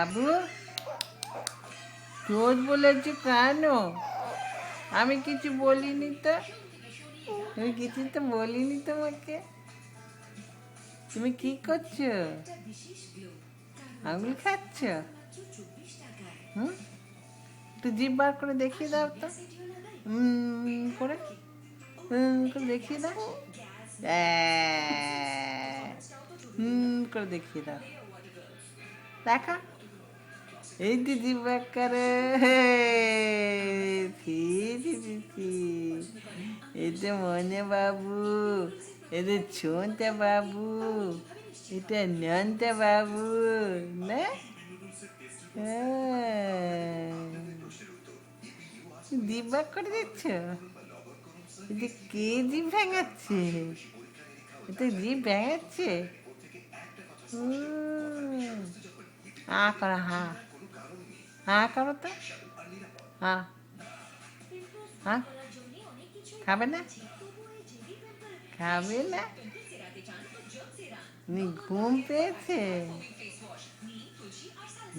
বাবু চোর বলেছি কেন? আমি কিছু বলিনি তো, আমি কিছু তো বলিনি তোমাকে। তুমি কি করছো? আঙুল খাচ্ছ? হুম, একটু জিভ বার করে দেখিয়ে দাও তো। করে করে দেখিয়ে দাও। করে দেখিয়ে দাও, দেখা। এই যে জিভ বার করে, এই যে মনে বাবু, এই যে ছোনটা বাবু, এটা নন্টা বাবু না? জিভ বার করে দিচ্ছ? এটা কে জিভ ভেঙাচ্ছে? এটা জিভ ভেঙাচ্ছে। হা করো, হা হা করো তো, হা হা। খাবে না? খাবে না? ঘুম পেয়েছে?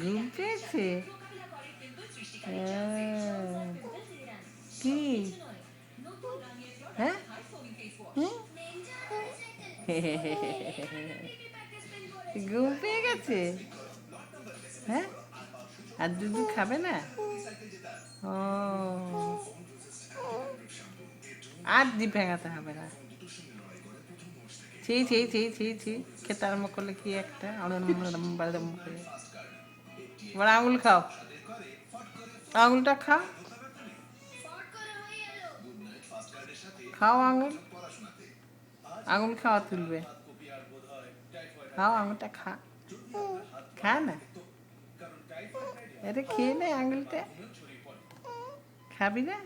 ঘুম পেয়েছে? কি? হ্যাঁ, ঘুম পেয়ে গেছে? হ্যাঁ, আর দুধ খাবে না? ও, আর জিভ ভেঙাতে হবে না। ছি ছি ছি ছি ছি, খেতে আরম্ভ করলে কি একটা এবার আঙুল খাও, আঙুলটা খাও, খাও আঙুল, আঙুল খাওয়া তুলবে। খাও আঙুলটা, খা, খা না, আরে খেয়ে নে আঙুলটা, খাবি না?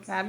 খাবি?